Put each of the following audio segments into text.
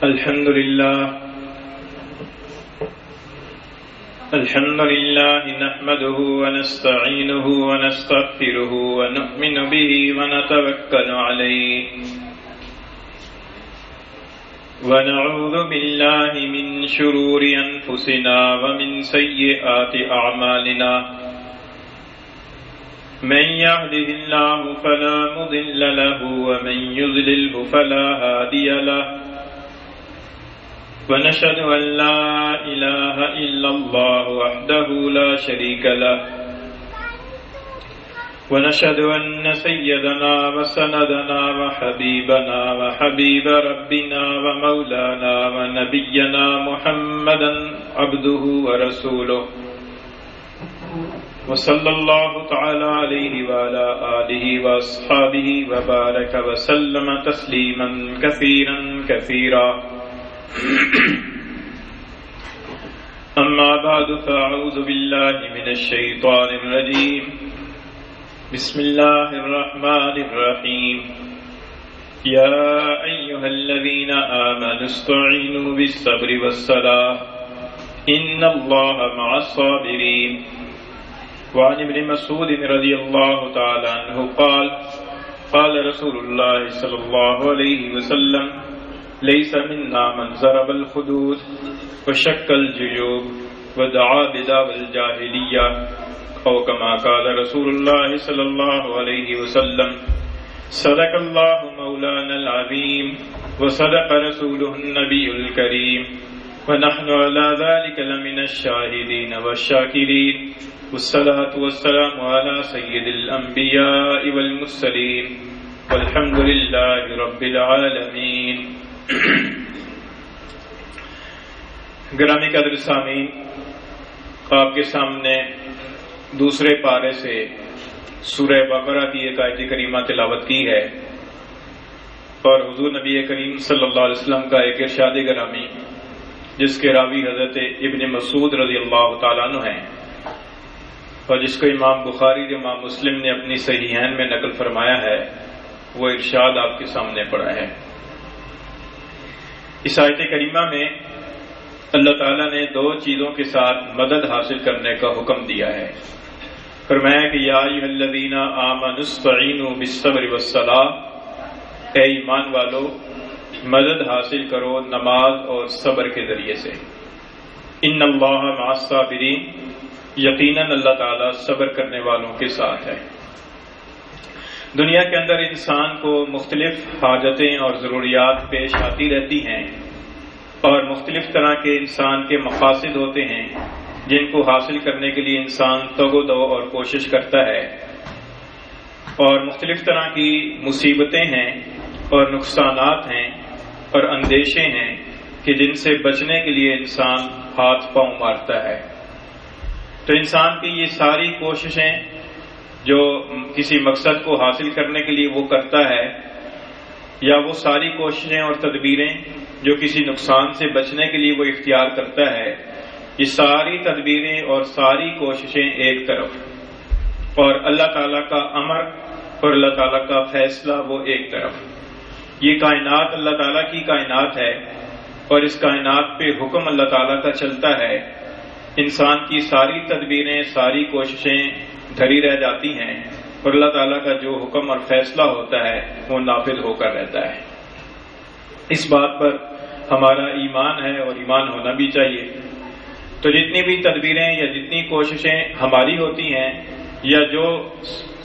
الحمد لله نحمده ونستعينه ونستغفره ونؤمن به ونتوكل عليه ونعوذ بالله من شرور أنفسنا ومن سيئات أعمالنا من يهده الله فلا مضل له ومن يضلله فلا هادي له ونشهد أن لا إله إلا الله وحده لا شريك له ونشهد أن سيدنا وسندنا وحبيبنا وحبيب ربنا ومولانا ونبينا محمدا عبده ورسوله وصلى الله تعالى عليه وعلى آله وأصحابه وبارك وسلم تسليما كثيرا كثيرا أما بعد فأعوذ بالله من الشيطان الرجيم بسم الله الرحمن الرحيم يا أيها الذين آمنوا استعينوا بالصبر والصلاة إن الله مع الصابرين وعن ابن مسعود رضي الله تعالى عنه قال قال رسول الله صلى الله عليه وسلم ليس منا من ضرب الخدود وشق الجيوب ودعا بدعوى الجاهلية أو كما قال رسول الله صلى الله عليه وسلم صدق الله مولانا العظيم وصدق رسوله النبي الكريم ونحن على ذلك لمن الشاهدين والشاكرين والصلاة والسلام على سيد الأنبياء والمرسلين والحمد لله رب العالمين. گرامی قدر سامعین، آپ کے سامنے دوسرے پارے سے سورہ بقرہ کی ایک آیت کریمہ تلاوت کی ہے اور حضور نبی کریم صلی اللہ علیہ وسلم کا ایک ارشاد گرامی جس کے راوی حضرت ابن مسعود رضی اللہ تعالیٰ عنہ ہیں اور جس کو امام بخاری اور امام مسلم نے اپنی صحیحین میں نقل فرمایا ہے، وہ ارشاد آپ کے سامنے پڑا ہے۔ اس آیت کریمہ میں اللہ تعالیٰ نے دو چیزوں کے ساتھ مدد حاصل کرنے کا حکم دیا ہے۔ فرمایا کہ یا ایھا الذین آمنوا استعینوا بالصبر والصلاۃ، اے ایمان والو مدد حاصل کرو نماز اور صبر کے ذریعے سے۔ ان اللہ مع الصابرین، یقیناً اللہ تعالیٰ صبر کرنے والوں کے ساتھ ہے۔ دنیا کے اندر انسان کو مختلف حاجتیں اور ضروریات پیش آتی رہتی ہیں اور مختلف طرح کے انسان کے مقاصد ہوتے ہیں جن کو حاصل کرنے کے لیے انسان تگ و دو اور کوشش کرتا ہے، اور مختلف طرح کی مصیبتیں ہیں اور نقصانات ہیں اور اندیشے ہیں کہ جن سے بچنے کے لیے انسان ہاتھ پاؤں مارتا ہے۔ تو انسان کی یہ ساری کوششیں جو کسی مقصد کو حاصل کرنے کے لیے وہ کرتا ہے، یا وہ ساری کوششیں اور تدبیریں جو کسی نقصان سے بچنے کے لیے وہ اختیار کرتا ہے، یہ ساری تدبیریں اور ساری کوششیں ایک طرف، اور اللہ تعالیٰ کا امر اور اللہ تعالیٰ کا فیصلہ وہ ایک طرف۔ یہ کائنات اللہ تعالیٰ کی کائنات ہے اور اس کائنات پہ حکم اللہ تعالیٰ کا چلتا ہے۔ انسان کی ساری تدبیریں ساری کوششیں دھری رہ جاتی ہیں اور اللہ تعالیٰ کا جو حکم اور فیصلہ ہوتا ہے وہ نافذ ہو کر رہتا ہے۔ اس بات پر ہمارا ایمان ہے اور ایمان ہونا بھی چاہیے۔ تو جتنی بھی تدبیریں یا جتنی کوششیں ہماری ہوتی ہیں یا جو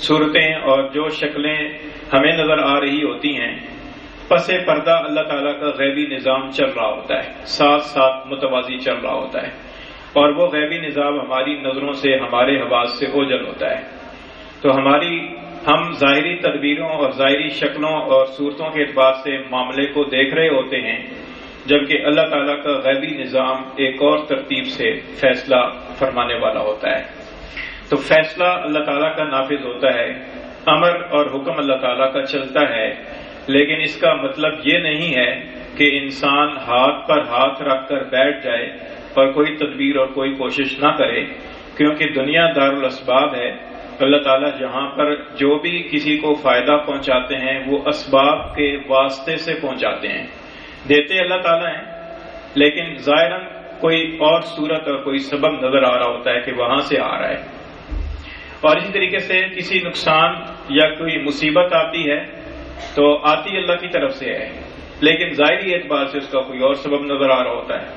صورتیں اور جو شکلیں ہمیں نظر آ رہی ہوتی ہیں، پس پردہ اللہ تعالیٰ کا غیبی نظام چل رہا ہوتا ہے، ساتھ ساتھ متوازی چل رہا ہوتا ہے، اور وہ غیبی نظام ہماری نظروں سے ہمارے حواس سے اوجھل ہوتا ہے۔ تو ہم ظاہری تدبیروں اور ظاہری شکلوں اور صورتوں کے اعتبار سے معاملے کو دیکھ رہے ہوتے ہیں، جبکہ اللہ تعالیٰ کا غیبی نظام ایک اور ترتیب سے فیصلہ فرمانے والا ہوتا ہے۔ تو فیصلہ اللہ تعالیٰ کا نافذ ہوتا ہے، امر اور حکم اللہ تعالیٰ کا چلتا ہے، لیکن اس کا مطلب یہ نہیں ہے کہ انسان ہاتھ پر ہاتھ رکھ کر بیٹھ جائے اور کوئی تدبیر اور کوئی کوشش نہ کرے، کیونکہ دنیا دارالاسباب ہے۔ اللہ تعالیٰ جہاں پر جو بھی کسی کو فائدہ پہنچاتے ہیں وہ اسباب کے واسطے سے پہنچاتے ہیں، دیتے اللہ تعالیٰ ہیں، لیکن ظاہراً کوئی اور صورت اور کوئی سبب نظر آ رہا ہوتا ہے کہ وہاں سے آ رہا ہے۔ اور اسی طریقے سے کسی نقصان یا کوئی مصیبت آتی ہے تو آتی اللہ کی طرف سے ہے، لیکن ظاہری اعتبار سے اس کا کوئی اور سبب نظر آ رہا ہوتا ہے،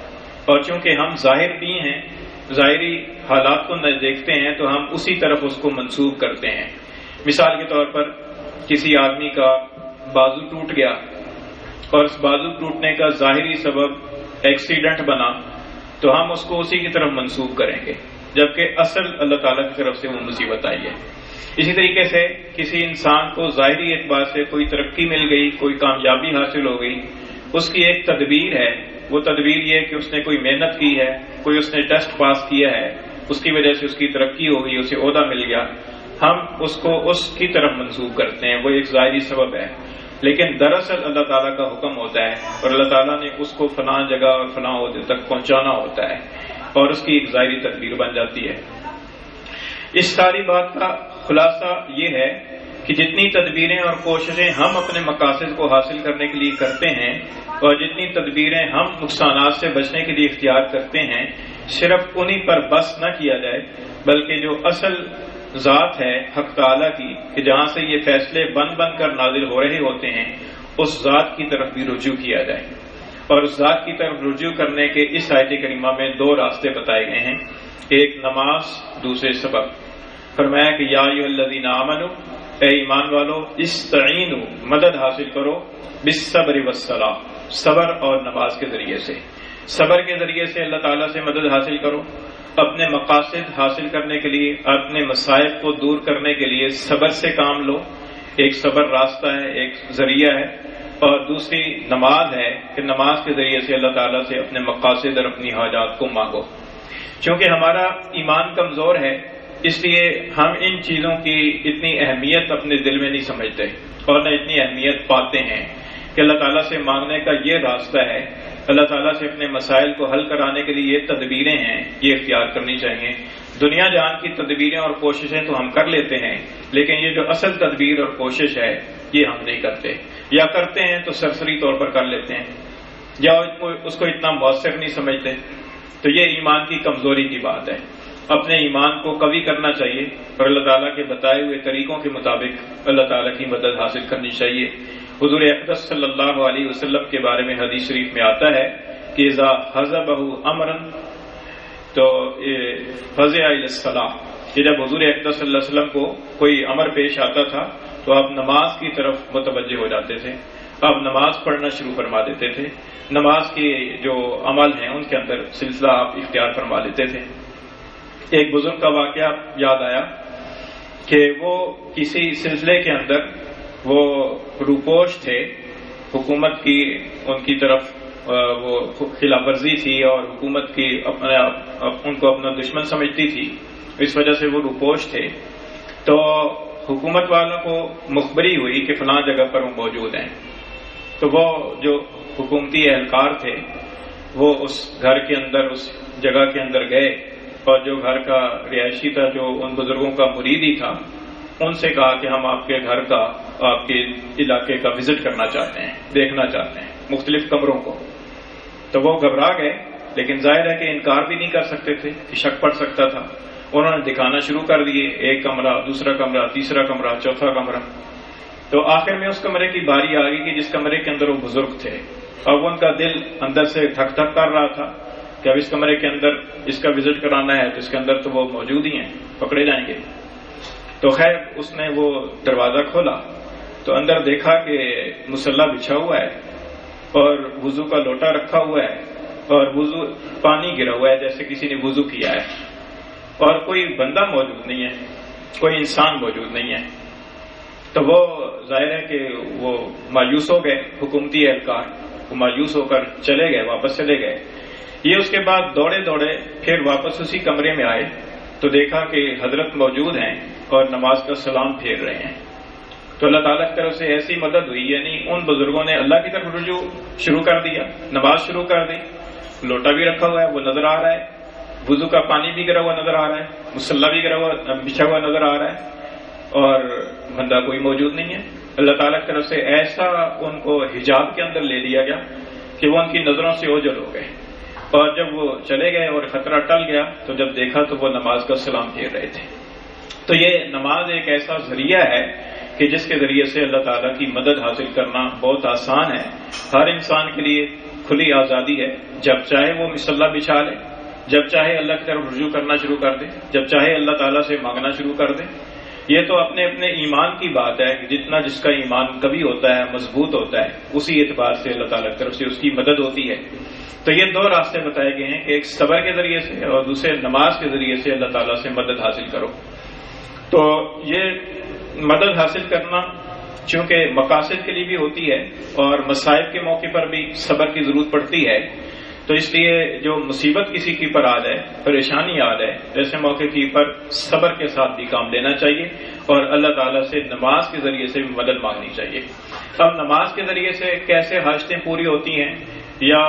اور چونکہ ہم ظاہر بھی ہیں، ظاہری حالات کو نہ دیکھتے ہیں تو ہم اسی طرف اس کو منسوب کرتے ہیں۔ مثال کے طور پر کسی آدمی کا بازو ٹوٹ گیا اور اس بازو ٹوٹنے کا ظاہری سبب ایکسیڈنٹ بنا تو ہم اس کو اسی کی طرف منسوب کریں گے، جبکہ اصل اللہ تعالیٰ کی طرف سے وہ مصیبت آئی ہے۔ اسی طریقے سے کسی انسان کو ظاہری اعتبار سے کوئی ترقی مل گئی، کوئی کامیابی حاصل ہو گئی، اس کی ایک تدبیر ہے، وہ تدبیر یہ کہ اس نے کوئی محنت کی ہے، کوئی اس نے ٹیسٹ پاس کیا ہے، اس کی وجہ سے اس کی ترقی ہو گئی، اسے عہدہ مل گیا، ہم اس کو اس کی طرف منسوب کرتے ہیں، وہ ایک ظاہری سبب ہے، لیکن دراصل اللہ تعالیٰ کا حکم ہوتا ہے اور اللہ تعالیٰ نے اس کو فلاں جگہ اور فلاں عہدے تک پہنچانا ہوتا ہے اور اس کی ایک ظاہری تدبیر بن جاتی ہے۔ اس ساری بات کا خلاصہ یہ ہے کہ جتنی تدبیریں اور کوششیں ہم اپنے مقاصد کو حاصل کرنے کے لیے کرتے ہیں اور جتنی تدبیریں ہم نقصانات سے بچنے کے لیے اختیار کرتے ہیں، صرف انہی پر بس نہ کیا جائے، بلکہ جو اصل ذات ہے حق تعالیٰ کی کہ جہاں سے یہ فیصلے بن بن کر نازل ہو رہے ہوتے ہیں، اس ذات کی طرف بھی رجوع کیا جائے۔ اور اس ذات کی طرف رجوع کرنے کے اس آیت کریمہ میں دو راستے بتائے گئے ہیں، ایک نماز، دوسرے سبب۔ فرمایا کہ یا ایھا الذین آمنوا، اے ایمان والو، استعینوا، مدد حاصل کرو، بالصبر والصلاۃ، صبر اور نماز کے ذریعے سے۔ صبر کے ذریعے سے اللہ تعالیٰ سے مدد حاصل کرو، اپنے مقاصد حاصل کرنے کے لیے، اپنے مصائب کو دور کرنے کے لیے صبر سے کام لو، ایک صبر راستہ ہے، ایک ذریعہ ہے، اور دوسری نماز ہے کہ نماز کے ذریعے سے اللہ تعالیٰ سے اپنے مقاصد اور اپنی حاجات کو مانگو۔ چونکہ ہمارا ایمان کمزور ہے، اس لیے ہم ان چیزوں کی اتنی اہمیت اپنے دل میں نہیں سمجھتے اور نہ اتنی اہمیت پاتے ہیں کہ اللہ تعالیٰ سے مانگنے کا یہ راستہ ہے، اللہ تعالیٰ سے اپنے مسائل کو حل کرانے کے لیے یہ تدبیریں ہیں، یہ اختیار کرنی چاہیے۔ دنیا جہان کی تدبیریں اور کوششیں تو ہم کر لیتے ہیں، لیکن یہ جو اصل تدبیر اور کوشش ہے یہ ہم نہیں کرتے، یا کرتے ہیں تو سرسری طور پر کر لیتے ہیں، یا اس کو اتنا مؤثر نہیں سمجھتے۔ تو یہ ایمان کی کمزوری کی بات ہے۔ اپنے ایمان کو قوی کرنا چاہیے اور اللہ تعالیٰ کے بتائے ہوئے طریقوں کے مطابق اللہ تعالیٰ کی مدد حاصل کرنی چاہیے۔ حضور اقدس صلی اللہ علیہ وسلم کے بارے میں حدیث شریف میں آتا ہے کہ اذا حزبہ امرا تو فزع الی الصلاۃ، کہ جب حضور اقدس صلی اللہ علیہ وسلم کو کوئی امر پیش آتا تھا تو آپ نماز کی طرف متوجہ ہو جاتے تھے، آپ نماز پڑھنا شروع فرما دیتے تھے، نماز کے جو عمل ہیں ان کے اندر سلسلہ آپ اختیار فرما لیتے تھے۔ ایک بزرگ کا واقعہ یاد آیا کہ وہ کسی سلسلے کے اندر وہ روپوش تھے، حکومت کی ان کی طرف وہ خلاف ورزی تھی اور حکومت کی ان کو اپنا دشمن سمجھتی تھی، اس وجہ سے وہ روپوش تھے۔ تو حکومت والوں کو مخبری ہوئی کہ فلاں جگہ پر وہ موجود ہیں، تو وہ جو حکومتی اہلکار تھے وہ اس گھر کے اندر، اس جگہ کے اندر گئے اور جو گھر کا رہائشی تھا، جو ان بزرگوں کا مرید ہی تھا، ان سے کہا کہ ہم آپ کے گھر کا، آپ کے علاقے کا وزٹ کرنا چاہتے ہیں، دیکھنا چاہتے ہیں مختلف کمروں کو۔ تو وہ گھبرا گئے، لیکن ظاہر ہے کہ انکار بھی نہیں کر سکتے تھے کہ شک پڑ سکتا تھا۔ انہوں نے دکھانا شروع کر دیے، ایک کمرہ، دوسرا کمرہ، تیسرا کمرہ، چوتھا کمرہ۔ تو آخر میں اس کمرے کی باری آ گئی کہ جس کمرے کے اندر وہ بزرگ تھے، اب ان کا دل اندر سے دھک دھک کر رہا تھا کہ اب اس کمرے کے اندر اس کا وزٹ کرانا ہے تو اس کے اندر تو وہ موجود ہی ہیں، پکڑے جائیں گے۔ تو خیر اس نے وہ دروازہ کھولا تو اندر دیکھا کہ مصلی بچھا ہوا ہے اور وضو کا لوٹا رکھا ہوا ہے اور وضو پانی گرا ہوا ہے جیسے کسی نے وضو کیا ہے، اور کوئی بندہ موجود نہیں ہے، کوئی انسان موجود نہیں ہے۔ تو وہ ظاہر ہے کہ وہ مایوس ہو گئے، حکومتی اہلکار وہ مایوس ہو کر چلے گئے، واپس چلے گئے۔ یہ اس کے بعد دوڑے دوڑے پھر واپس اسی کمرے میں آئے تو دیکھا کہ حضرت موجود ہیں اور نماز کا سلام پھیر رہے ہیں۔ تو اللہ تعالیٰ کی طرف سے ایسی مدد ہوئی، یعنی ان بزرگوں نے اللہ کی طرف رجوع شروع کر دیا، نماز شروع کر دی، لوٹا بھی رکھا ہوا ہے وہ نظر آ رہا ہے، وضو کا پانی بھی گرا ہوا نظر آ رہا ہے، مصلی بھی گرا ہوا بچھا ہوا نظر آ رہا ہے، اور بندہ کوئی موجود نہیں ہے۔ اللہ تعالیٰ کی طرف سے ایسا ان کو حجاب کے اندر لے لیا گیا کہ وہ ان کی نظروں سے اوجھل ہو گئے، اور جب وہ چلے گئے اور خطرہ ٹل گیا تو جب دیکھا تو وہ نماز کا سلام پھیر رہے تھے۔ تو یہ نماز ایک ایسا ذریعہ ہے کہ جس کے ذریعے سے اللہ تعالیٰ کی مدد حاصل کرنا بہت آسان ہے۔ ہر انسان کے لیے کھلی آزادی ہے، جب چاہے وہ مصلی بچھا لے، جب چاہے اللہ کی طرف رجوع کرنا شروع کر دے، جب چاہے اللہ تعالیٰ سے مانگنا شروع کر دے۔ یہ تو اپنے اپنے ایمان کی بات ہے کہ جتنا جس کا ایمان کبھی ہوتا ہے، مضبوط ہوتا ہے، اسی اعتبار سے اللہ تعالیٰ کی طرف سے اس کی مدد ہوتی ہے۔ تو یہ دو راستے بتائے گئے ہیں کہ ایک صبر کے ذریعے سے اور دوسرے نماز کے ذریعے سے اللہ تعالیٰ سے مدد حاصل کرو۔ تو یہ مدد حاصل کرنا چونکہ مقاصد کے لیے بھی ہوتی ہے اور مصائب کے موقع پر بھی صبر کی ضرورت پڑتی ہے، تو اس لیے جو مصیبت کسی کی پر آ جائے، پریشانی آ جائے، ایسے موقع کی پر صبر کے ساتھ بھی کام لینا چاہیے اور اللہ تعالیٰ سے نماز کے ذریعے سے بھی مدد مانگنی چاہیے۔ اب نماز کے ذریعے سے کیسے حاجتیں پوری ہوتی ہیں یا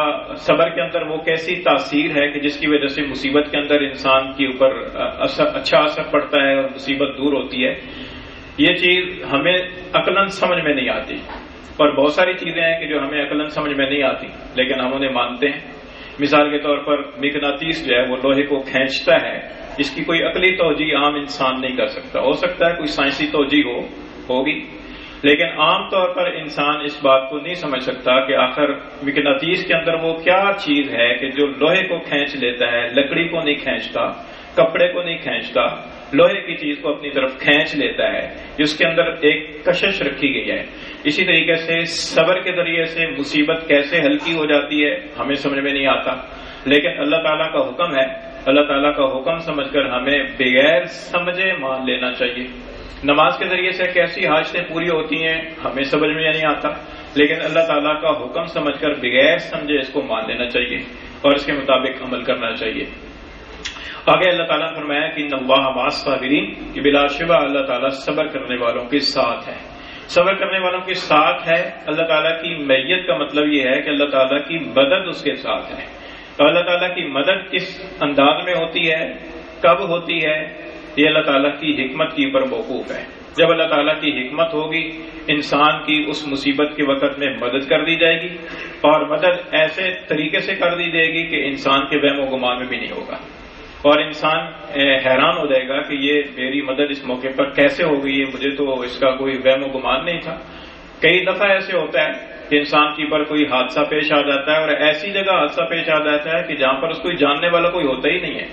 صبر کے اندر وہ کیسی تاثیر ہے کہ جس کی وجہ سے مصیبت کے اندر انسان کے اوپر اچھا اثر پڑتا ہے اور مصیبت دور ہوتی ہے، یہ چیز ہمیں عقلاً سمجھ میں نہیں آتی۔ اور بہت ساری چیزیں ہیں کہ جو ہمیں عقلاً سمجھ میں نہیں آتی لیکن ہم انہیں مانتے ہیں۔ مثال کے طور پر مغناطیس جو ہے وہ لوہے کو کھینچتا ہے، اس کی کوئی عقلی توجیہ عام انسان نہیں کر سکتا، ہو سکتا ہے کوئی سائنسی توجیہ ہوگی، لیکن عام طور پر انسان اس بات کو نہیں سمجھ سکتا کہ آخر مغناطیس کے اندر وہ کیا چیز ہے کہ جو لوہے کو کھینچ لیتا ہے، لکڑی کو نہیں کھینچتا، کپڑے کو نہیں کھینچتا، لوہے کی چیز کو اپنی طرف کھینچ لیتا ہے، جس کے اندر ایک کشش رکھی گئی ہے۔ اسی طریقے سے صبر کے ذریعے سے مصیبت کیسے ہلکی ہو جاتی ہے ہمیں سمجھ میں نہیں آتا، لیکن اللہ تعالیٰ کا حکم ہے، اللہ تعالیٰ کا حکم سمجھ کر ہمیں بغیر سمجھے مان لینا چاہیے۔ نماز کے ذریعے سے کیسی حاجتیں پوری ہوتی ہیں ہمیں سمجھ میں نہیں آتا، لیکن اللہ تعالیٰ کا حکم سمجھ کر بغیر سمجھے اس کو مان لینا چاہیے اور اس کے مطابق عمل کرنا چاہیے۔ آگے اللہ تعالیٰ نے فرمایا کہ ان اللہ مع الصابرین، کہ بلا شبہ اللہ تعالیٰ صبر کرنے والوں کے ساتھ ہے۔ صبر کرنے والوں کے ساتھ ہے، اللہ تعالیٰ کی معیت کا مطلب یہ ہے کہ اللہ تعالیٰ کی مدد اس کے ساتھ ہے۔ اور اللہ تعالیٰ کی مدد کس انداز میں ہوتی ہے، کب ہوتی ہے، یہ اللہ تعالیٰ کی حکمت کے اوپر موقوف ہے۔ جب اللہ تعالیٰ کی حکمت ہوگی انسان کی اس مصیبت کے وقت میں مدد کر دی جائے گی، اور مدد ایسے طریقے سے کر دی جائے گی کہ انسان کے وہم و گمان میں بھی نہیں ہوگا، اور انسان حیران ہو جائے گا کہ یہ میری مدد اس موقع پر کیسے ہو گئی ہے، مجھے تو اس کا کوئی وہم و گمان نہیں تھا۔ کئی دفعہ ایسے ہوتا ہے کہ انسان کے اوپر کوئی حادثہ پیش آ جاتا ہے اور ایسی جگہ حادثہ پیش آ جاتا ہے کہ جہاں پر اس کو جاننے والا کوئی ہوتا ہی نہیں ہے،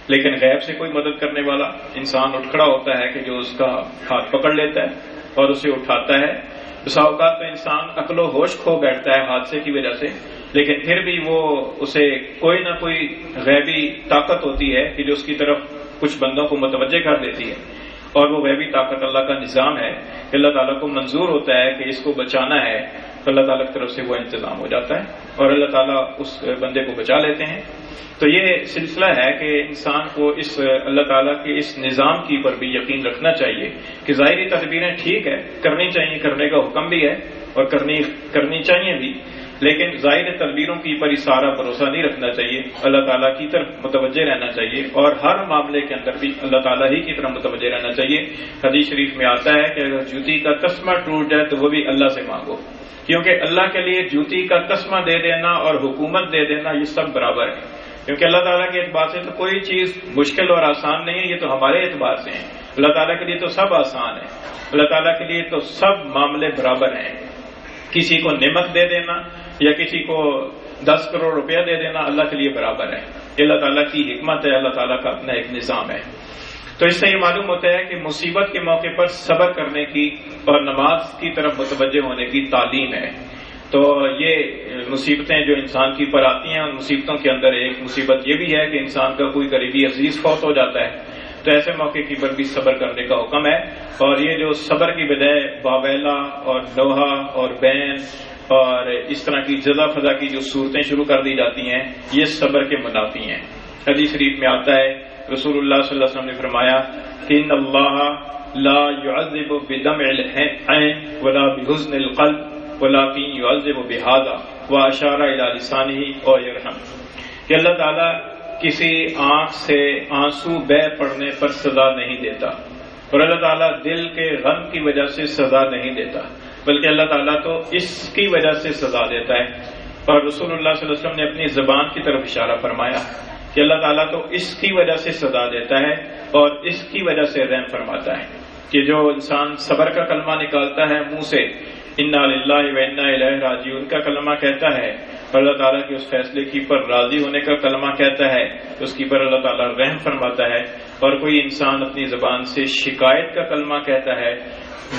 لیکن غیب سے کوئی مدد کرنے والا انسان اٹھ کھڑا ہوتا ہے کہ جو اس کا ہاتھ پکڑ لیتا ہے اور اسے اٹھاتا ہے۔ بسا اوقات تو انسان عقل و ہوش کھو بیٹھتا ہے حادثے کی وجہ سے، لیکن پھر بھی وہ اسے کوئی نہ کوئی غیبی طاقت ہوتی ہے کہ جو اس کی طرف کچھ بندوں کو متوجہ کر دیتی ہے، اور وہ غیبی طاقت اللہ کا نظام ہے کہ اللہ تعالیٰ کو منظور ہوتا ہے کہ اس کو بچانا ہے تو اللہ تعالیٰ کی طرف سے وہ انتظام ہو جاتا ہے اور اللہ تعالیٰ اس بندے کو بچا لیتے ہیں۔ تو یہ سلسلہ ہے کہ انسان کو اس اللہ تعالیٰ کے اس نظام کی پر بھی یقین رکھنا چاہیے کہ ظاہری تدبیریں ٹھیک ہے، کرنی چاہیے، کرنے کا حکم بھی ہے اور کرنی چاہیے بھی، لیکن ظاہر تدبیروں کی پر سارا بھروسہ نہیں رکھنا چاہیے، اللہ تعالیٰ کی طرف متوجہ رہنا چاہیے اور ہر معاملے کے اندر بھی اللہ تعالیٰ ہی کی طرف متوجہ رہنا چاہیے۔ حدیث شریف میں آتا ہے کہ اگر جوتی کا تسمہ ٹوٹ جائے تو وہ بھی اللہ سے مانگو، کیونکہ اللہ کے لیے جوتی کا تسمہ دے دینا اور حکومت دے دینا یہ سب برابر ہے، کیونکہ اللہ تعالیٰ کے اعتبار سے تو کوئی چیز مشکل اور آسان نہیں ہے، یہ تو ہمارے اعتبار سے ہیں۔ اللہ تعالیٰ کے لیے تو سب آسان ہے، اللہ تعالیٰ کے لیے تو سب معاملے برابر ہیں۔ کسی کو نعمت دے دینا یا کسی کو 10 کروڑ روپیہ دے دینا اللہ کے لیے برابر ہے، اللہ تعالیٰ کی حکمت ہے، اللہ تعالیٰ کا اپنا ایک نظام ہے۔ تو اس سے یہ معلوم ہوتا ہے کہ مصیبت کے موقع پر صبر کرنے کی اور نماز کی طرف متوجہ ہونے کی تعلیم ہے۔ تو یہ مصیبتیں جو انسان کی پر آتی ہیں، ان مصیبتوں کے اندر ایک مصیبت یہ بھی ہے کہ انسان کا کوئی قریبی عزیز فوت ہو جاتا ہے، تو ایسے موقع کی پر بھی صبر کرنے کا حکم ہے۔ اور یہ جو صبر کی بجائے واویلا اور لوہا اور بین اور اس طرح کی جزا فضا کی جو صورتیں شروع کر دی جاتی ہیں، یہ صبر کے منافی ہیں۔ حدیث شریف میں آتا ہے رسول اللہ صلی اللہ علیہ وسلم نے فرمایا کہ ان اللہ لا يعذب بدمع العين ولا بحزن القلب ولكن يعذب بهذا واشار الى لسانه او يرحم، کہ اللہ تعالیٰ کسی آنکھ سے آنسو بہ پڑنے پر سزا نہیں دیتا، اور اللہ تعالیٰ دل کے غم کی وجہ سے سزا نہیں دیتا، بلکہ اللہ تعالیٰ تو اس کی وجہ سے سزا دیتا ہے اور رسول اللہ صلی اللہ علیہ وسلم نے اپنی زبان کی طرف اشارہ فرمایا کہ اللہ تعالیٰ تو اس کی وجہ سے سزا دیتا ہے اور اس کی وجہ سے رحم فرماتا ہے کہ جو انسان صبر کا کلمہ نکالتا ہے منہ سے، انا للہ و انا الیہ راجعون کا کلمہ کہتا ہے، اور اللہ تعالیٰ کے اس فیصلے کی پر راضی ہونے کا کلمہ کہتا ہے تو اس کی پر اللہ تعالیٰ رحم فرماتا ہے. اور کوئی انسان اپنی زبان سے شکایت کا کلمہ کہتا ہے،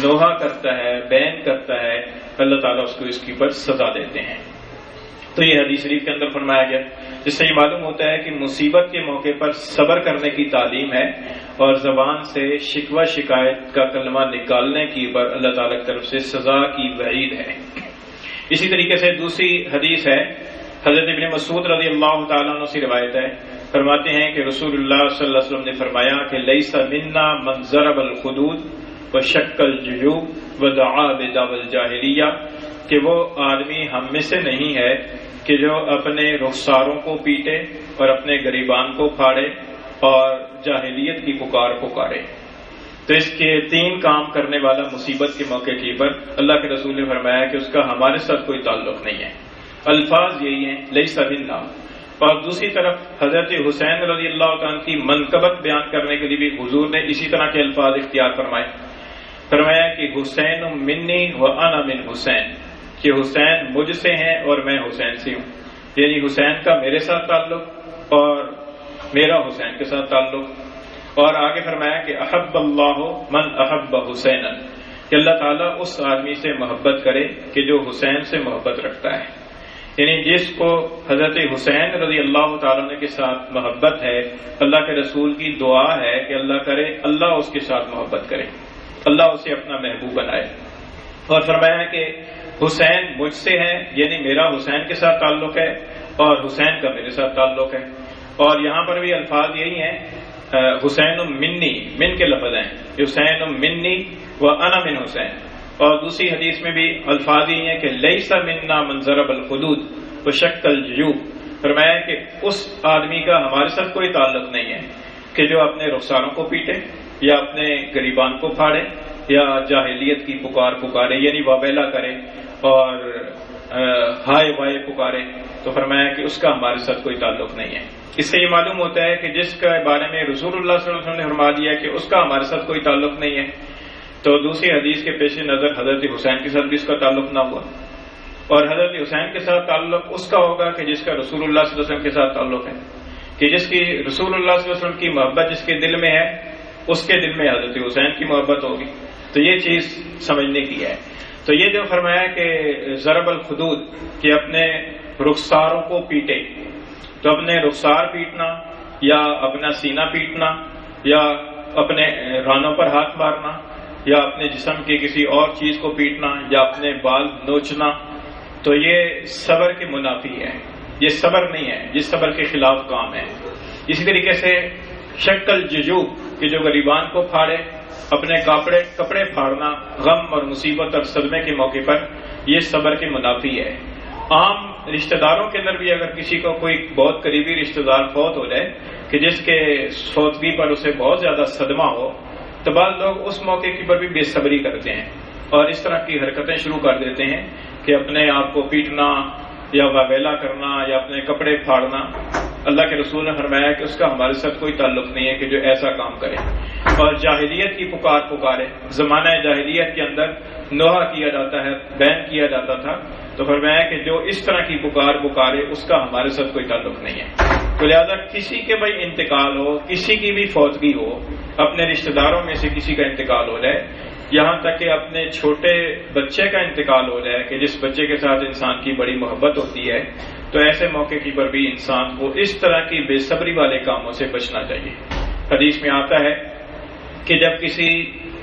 نوحہ کرتا ہے، بین کرتا ہے، اللہ تعالیٰ اس کو اس کی پر سزا دیتے ہیں. تو یہ حدیث شریف کے اندر فرمایا گیا، جس سے یہ معلوم ہوتا ہے کہ مصیبت کے موقع پر صبر کرنے کی تعلیم ہے اور زبان سے شکوہ شکایت کا کلمہ نکالنے کی پر اللہ تعالیٰ کی طرف سے سزا کی وعید ہے. اسی طریقے سے دوسری حدیث ہے، حضرت ابن مسعود رضی اللہ تعالیٰ عنہ سے روایت ہے، فرماتے ہیں کہ رسول اللہ صلی اللہ علیہ وسلم نے فرمایا کہ لیس منا من ضرب الخدود وشق الجیوب ودعا بدعوى الجاہلیہ، کہ وہ آدمی ہم میں سے نہیں ہے کہ جو اپنے رخساروں کو پیٹے اور اپنے گریبان کو پھاڑے اور جاہلیت کی پکارے. تو اس کے 3 کام کرنے والا مصیبت کے موقع کی پر اللہ کے رسول نے فرمایا کہ اس کا ہمارے ساتھ کوئی تعلق نہیں ہے. الفاظ یہی ہیں، لیس منا. اور دوسری طرف حضرت حسین رضی اللہ عنہ کی منقبت بیان کرنے کے لیے بھی حضور نے اسی طرح کے الفاظ اختیار فرمایا کہ حسین منی و انا من حسین، کہ حسین مجھ سے ہیں اور میں حسین سے ہوں. یعنی حسین کا میرے ساتھ تعلق اور میرا حسین کے ساتھ تعلق. اور آگے فرمایا کہ احب اللہ من احب حسینا، کہ اللہ تعالیٰ اس آدمی سے محبت کرے کہ جو حسین سے محبت رکھتا ہے. یعنی جس کو حضرت حسین رضی اللہ تعالیٰ عنہ کے ساتھ محبت ہے، اللہ کے رسول کی دعا ہے کہ اللہ کرے اللہ اس کے ساتھ محبت کرے، اللہ اسے اپنا محبوب بنائے. اور فرمایا کہ حسین مجھ سے ہے، یعنی میرا حسین کے ساتھ تعلق ہے اور حسین کا میرے ساتھ تعلق ہے. اور یہاں پر بھی الفاظ یہی ہیں، حسین منی، من کے لفظ ہیں، حسین منی و انا من حسین. اور دوسری حدیث میں بھی الفاظ ہی ہیں کہ لیس منا من ضرب الخدود وشق الجیوب. فرمایا کہ اس آدمی کا ہمارے ساتھ کوئی تعلق نہیں ہے کہ جو اپنے رخساروں کو پیٹے یا اپنے گریبان کو پھاڑے یا جاہلیت کی پکارے، یعنی واویلا کرے اور ہائے وائے پکارے. تو فرمایا کہ اس کا ہمارے ساتھ کوئی تعلق نہیں ہے. اس سے یہ معلوم ہوتا ہے کہ جس کے بارے میں رسول اللہ صلی اللہ علیہ وسلم نے فرما دیا کہ اس کا ہمارے ساتھ کوئی تعلق نہیں ہے، تو دوسری حدیث کے پیش نظر حضرت حسین کے ساتھ بھی اس کا تعلق نہ ہوا. اور حضرت حسین کے ساتھ تعلق اس کا ہوگا کہ جس کا رسول اللہ صلی اللہ علیہ وسلم کے ساتھ تعلق ہے، کہ جس کی رسول اللہ صلی اللہ علیہ وسلم کی محبت جس کے دل میں ہے، اس کے دل میں حضرت حسین کی محبت ہوگی. تو یہ چیز سمجھنے کی ہے. تو یہ جو فرمایا کہ ضرب الخدود، کہ اپنے رخساروں کو پیٹے، تو اپنے رخسار پیٹنا یا اپنا سینہ پیٹنا یا اپنے رانوں پر ہاتھ مارنا یا اپنے جسم کے کسی اور چیز کو پیٹنا یا اپنے بال نوچنا، تو یہ صبر کے منافی ہے، یہ صبر نہیں ہے، یہ صبر کے خلاف کام ہے. اسی طریقے سے شکل ججو، کہ جو غریبان کو پھاڑے، اپنے کپڑے پھاڑنا غم اور مصیبت اور صدمے کے موقع پر، یہ صبر کے منافی ہے. عام رشتہ داروں کے اندر بھی اگر کسی کو کوئی بہت قریبی رشتہ دار فوت ہو جائے کہ جس کے فوتگی پر اسے بہت زیادہ صدمہ ہو، تو بعض لوگ اس موقع کی پر بھی بے صبری کرتے ہیں اور اس طرح کی حرکتیں شروع کر دیتے ہیں کہ اپنے آپ کو پیٹنا یا واویلا کرنا یا اپنے کپڑے پھاڑنا. اللہ کے رسول نے فرمایا کہ اس کا ہمارے ساتھ کوئی تعلق نہیں ہے کہ جو ایسا کام کرے. اور جاہلیت کی پکارے، زمانہ جاہلیت کے اندر نوحہ کیا جاتا ہے، بین کیا جاتا تھا. تو فرمایا کہ جو اس طرح کی پکارے اس کا ہمارے ساتھ کوئی تعلق نہیں ہے. تو لہذا کسی کے بھائی انتقال ہو، کسی کی بھی فوتگی ہو، اپنے رشتہ داروں میں سے کسی کا انتقال ہو جائے، یہاں تک کہ اپنے چھوٹے بچے کا انتقال ہو جائے کہ جس بچے کے ساتھ انسان کی بڑی محبت ہوتی ہے، تو ایسے موقع کی پر بھی انسان کو اس طرح کی بے صبری والے کاموں سے بچنا چاہیے. حدیث میں آتا ہے کہ جب کسی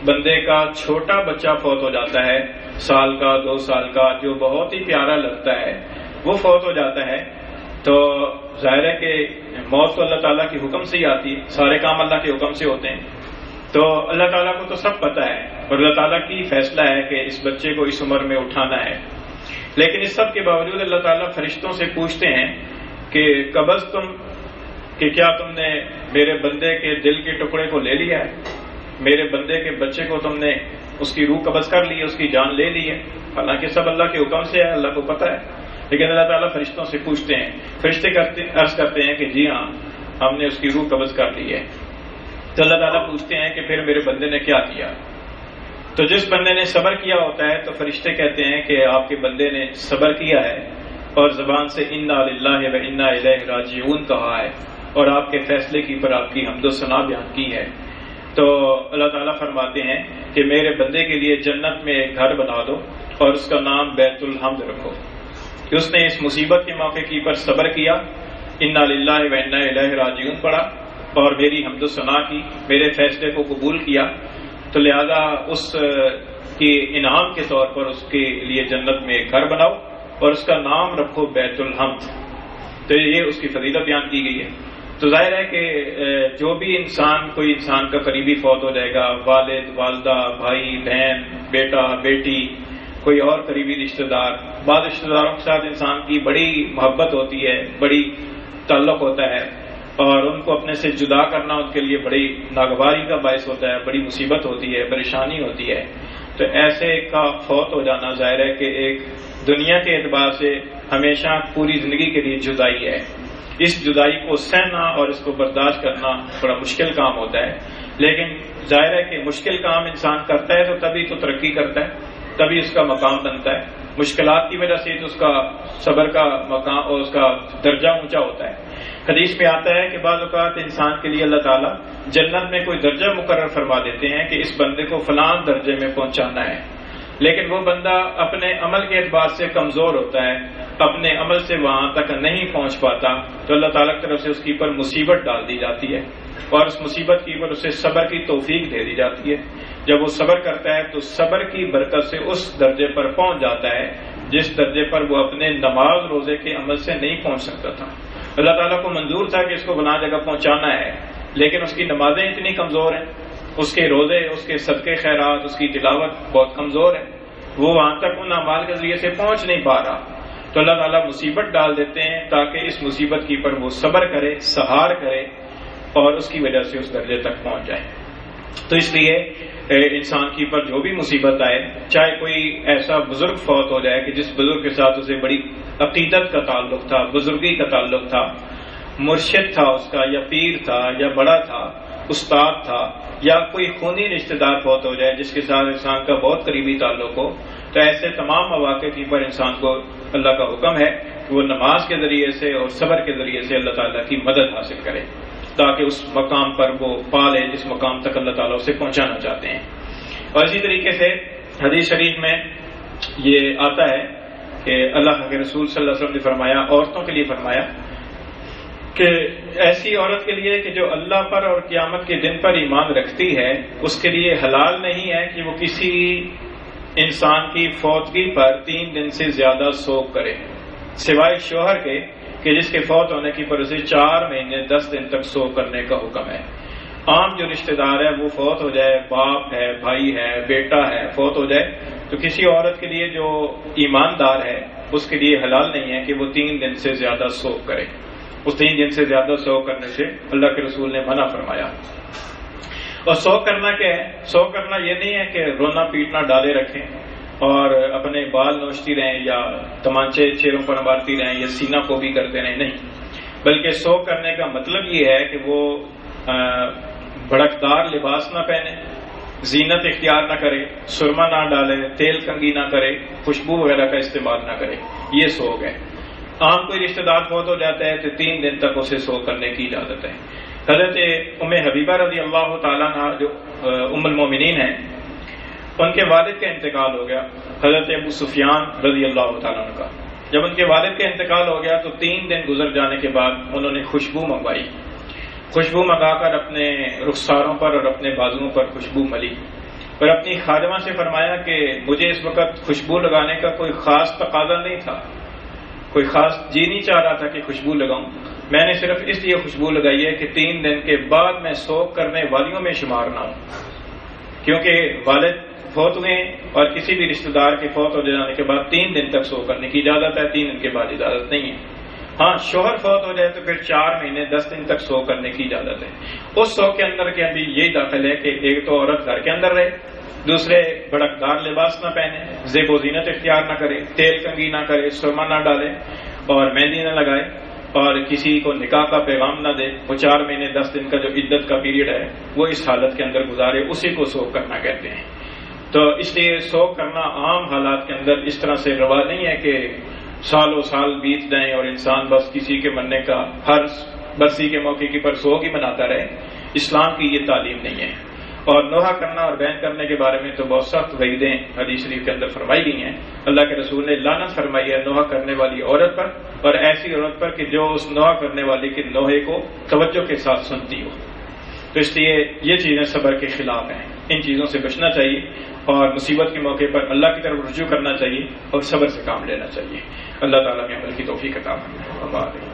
بندے کا چھوٹا بچہ فوت ہو جاتا ہے، 1 سال کا 2 سال کا، جو بہت ہی پیارا لگتا ہے، وہ فوت ہو جاتا ہے، تو ظاہر ہے کہ موت تو اللہ تعالیٰ کے حکم سے ہی آتی ہے، سارے کام اللہ کے حکم سے ہوتے ہیں. تو اللہ تعالیٰ کو تو سب پتہ ہے اور اللہ تعالیٰ کی فیصلہ ہے کہ اس بچے کو اس عمر میں اٹھانا ہے. لیکن اس سب کے باوجود اللہ تعالیٰ فرشتوں سے پوچھتے ہیں کہ قبضتم، کہ کیا تم نے میرے بندے کے دل کے ٹکڑے کو لے لیا ہے، میرے بندے کے بچے کو تم نے اس کی روح قبض کر لی ہے، اس کی جان لے لی ہے. حالانکہ سب اللہ کے حکم سے ہے، اللہ کو پتہ ہے. لیکن اللہ تعالیٰ فرشتوں سے پوچھتے ہیں، فرشتے عرض کرتے ہیں کہ جی ہاں ہم نے اس کی روح قبض کر لی ہے۔ تو اللہ تعالیٰ پوچھتے ہیں کہ پھر میرے بندے نے کیا کیا؟ تو جس بندے نے صبر کیا ہوتا ہے تو فرشتے کہتے ہیں کہ آپ کے بندے نے صبر کیا ہے اور زبان سے انا للہ و انا الیہ راجعون کہا ہے اور آپ کے فیصلے کی پر آپ کی حمد و ثنا بیان کی ہے۔ تو اللہ تعالیٰ فرماتے ہیں کہ میرے بندے کے لیے جنت میں ایک گھر بنا دو اور اس کا نام بیت الحمد رکھو، کہ اس نے اس مصیبت کے موقع کی پر صبر کیا، انا للہ و انا الیہ راجعون پڑھا اور میری حمد و ثنا کی، میرے فیصلے کو قبول کیا، تو لہذا اس کے انعام کے طور پر اس کے لیے جنت میں ایک گھر بناؤ اور اس کا نام رکھو بیت الحمد۔ تو یہ اس کی فضیلت بیان کی گئی ہے۔ تو ظاہر ہے کہ جو بھی کوئی انسان کا قریبی فوت ہو جائے گا، والد، والدہ، بھائی، بہن، بیٹا، بیٹی، کوئی اور قریبی رشتہ دار، بعض رشتہ داروں کے ساتھ انسان کی بڑی محبت ہوتی ہے، بڑی تعلق ہوتا ہے اور ان کو اپنے سے جدا کرنا ان کے لیے بڑی ناگواری کا باعث ہوتا ہے، بڑی مصیبت ہوتی ہے، پریشانی ہوتی ہے۔ تو ایسے کا فوت ہو جانا ظاہر ہے کہ ایک دنیا کے اعتبار سے ہمیشہ پوری زندگی کے لیے جدائی ہے۔ اس جدائی کو سہنا اور اس کو برداشت کرنا بڑا مشکل کام ہوتا ہے، لیکن ظاہر ہے کہ مشکل کام انسان کرتا ہے تو تبھی تو ترقی کرتا ہے، تبھی اس کا مقام بنتا ہے۔ مشکلات کی وجہ سے تو اس کا صبر کا مقام اور اس کا درجہ اونچا ہوتا ہے۔ حدیث میں آتا ہے کہ بعض اوقات انسان کے لیے اللہ تعالیٰ جنت میں کوئی درجہ مقرر فرما دیتے ہیں کہ اس بندے کو فلاں درجے میں پہنچانا ہے، لیکن وہ بندہ اپنے عمل کے اعتبار سے کمزور ہوتا ہے، اپنے عمل سے وہاں تک نہیں پہنچ پاتا، تو اللہ تعالیٰ کی طرف سے اس کی پر مصیبت ڈال دی جاتی ہے اور اس مصیبت کی پر اسے صبر کی توفیق دے دی جاتی ہے۔ جب وہ صبر کرتا ہے تو صبر کی برکت سے اس درجے پر پہنچ جاتا ہے جس درجے پر وہ اپنے نماز روزے کے عمل سے نہیں پہنچ سکتا تھا۔ اللہ تعالیٰ کو منظور تھا کہ اس کو بنا جگہ پہنچانا ہے، لیکن اس کی نمازیں اتنی کمزور ہیں، اس کے روزے، اس کے صدقے خیرات، اس کی تلاوت بہت کمزور ہے، وہ وہاں تک ان اعمال کے ذریعے سے پہنچ نہیں پا رہا۔ تو اللہ تعالیٰ مصیبت ڈال دیتے ہیں تاکہ اس مصیبت کی پر وہ صبر کرے، سہار کرے اور اس کی وجہ سے اس درجے تک پہنچ جائے۔ تو اس لیے انسان کی پر جو بھی مصیبت آئے، چاہے کوئی ایسا بزرگ فوت ہو جائے کہ جس بزرگ کے ساتھ اسے بڑی عقیدت کا تعلق تھا، بزرگی کا تعلق تھا، مرشد تھا اس کا، یا پیر تھا، یا بڑا تھا، استاد تھا، یا کوئی خونی رشتہ دار فوت ہو جائے جس کے ساتھ انسان کا بہت قریبی تعلق ہو، تو ایسے تمام مواقع کی پر انسان کو اللہ کا حکم ہے کہ وہ نماز کے ذریعے سے اور صبر کے ذریعے سے اللہ تعالیٰ کی مدد حاصل کرے تاکہ اس مقام پر وہ پا لے جس مقام تک اللہ تعالیٰ اسے پہنچانا چاہتے ہیں۔ اور اسی طریقے سے حدیث شریف میں یہ آتا ہے کہ اللہ کے رسول صلی اللہ علیہ وسلم نے فرمایا، عورتوں کے لیے فرمایا کہ ایسی عورت کے لیے کہ جو اللہ پر اور قیامت کے دن پر ایمان رکھتی ہے، اس کے لیے حلال نہیں ہے کہ وہ کسی انسان کی فوتگی پر 3 دن سے زیادہ سوگ کرے، سوائے شوہر کے کہ جس کے فوت ہونے کی پر اسے 4 مہینے 10 دن تک سوگ کرنے کا حکم ہے۔ عام جو رشتہ دار ہے وہ فوت ہو جائے، باپ ہے، بھائی ہے، بیٹا ہے، فوت ہو جائے، تو کسی عورت کے لیے جو ایماندار ہے اس کے لیے حلال نہیں ہے کہ وہ 3 دن سے زیادہ سوگ کرے۔ اس 3 دن سے زیادہ سوگ کرنے سے اللہ کے رسول نے منع فرمایا۔ اور سوگ کرنا کیا ہے؟ سوگ کرنا یہ نہیں ہے کہ رونا پیٹنا ڈالے رکھیں اور اپنے بال نوچتی رہیں یا تمانچے چہروں پر مارتی رہیں یا سینہ کو بھی کرتے رہیں، نہیں، بلکہ سوگ کرنے کا مطلب یہ ہے کہ وہ بھڑکدار لباس نہ پہنے، زینت اختیار نہ کرے، سرما نہ ڈالے، تیل کنگھی نہ کرے، خوشبو وغیرہ کا استعمال نہ کرے، یہ سوگ ہے۔ عام کوئی رشتہ دار فوت ہو جاتا ہے تو 3 دن تک اسے سوگ کرنے کی اجازت ہے۔ حضرت ام حبیبہ رضی اللہ تعالیٰ عنہ جو ام المومنین ہیں، ان کے والد کا انتقال ہو گیا، حضرت ابو سفیان رضی اللہ تعالیٰ عنہ کا۔ جب ان کے والد کا انتقال ہو گیا تو 3 دن گزر جانے کے بعد انہوں نے خوشبو منگوائی، خوشبو منگا کر اپنے رخساروں پر اور اپنے بازوؤں پر خوشبو ملی اور اپنی خادمہ سے فرمایا کہ مجھے اس وقت خوشبو لگانے کا کوئی خاص تقاضا نہیں تھا، کوئی خاص جی نہیں چاہ رہا تھا کہ خوشبو لگاؤں، میں نے صرف اس لیے خوشبو لگائی ہے کہ 3 دن کے بعد میں سوگ کرنے والیوں میں شمار نہ ہوں، کیونکہ والد فوت ہوئے اور کسی بھی رشتہ دار کے فوت ہو جانے کے بعد 3 دن تک سوگ کرنے کی اجازت ہے، 3 دن کے بعد اجازت نہیں ہے۔ ہاں شوہر فوت ہو جائے تو پھر 4 مہینے 10 دن تک سوگ کرنے کی اجازت ہے۔ اس سوگ کے اندر کے ابھی یہی داخل ہے کہ ایک تو عورت گھر کے اندر رہے دوسرے بھڑکدار لباس نہ پہنے، زیب و زینت اختیار نہ کرے، تیل کنگھی نہ کرے، سرما نہ ڈالے اور مہندی نہ لگائے، اور کسی کو نکاح کا پیغام نہ دے۔ وہ 4 مہینے 10 دن کا جو عدت کا پیریڈ ہے وہ اس حالت کے اندر گزارے، اسی کو سوگ کرنا کہتے ہیں۔ تو اس لیے سوگ کرنا عام حالات کے اندر اس طرح سے روا نہیں ہے کہ سالوں سال بیت جائیں اور انسان بس کسی کے مرنے کا ہر برسی کے موقع کے پر سوگ ہی مناتا رہے۔ اسلام کی یہ تعلیم نہیں ہے۔ اور نوحہ کرنا اور بین کرنے کے بارے میں تو بہت سخت وعیدیں حدیث شریف کے اندر فرمائی گئی ہیں۔ اللہ کے رسول نے لعنت فرمائی ہے نوحہ کرنے والی عورت پر، اور ایسی عورت پر کہ جو اس نوحہ کرنے والی کے نوحے کو توجہ کے ساتھ سنتی ہو۔ تو اس لیے یہ چیزیں صبر کے خلاف ہیں، ان چیزوں سے بچنا چاہیے اور مصیبت کے موقع پر اللہ کی طرف رجوع کرنا چاہیے اور صبر سے کام لینا چاہیے۔ اللہ تعالیٰ میں عمل کی توفیق عطا فرمائے۔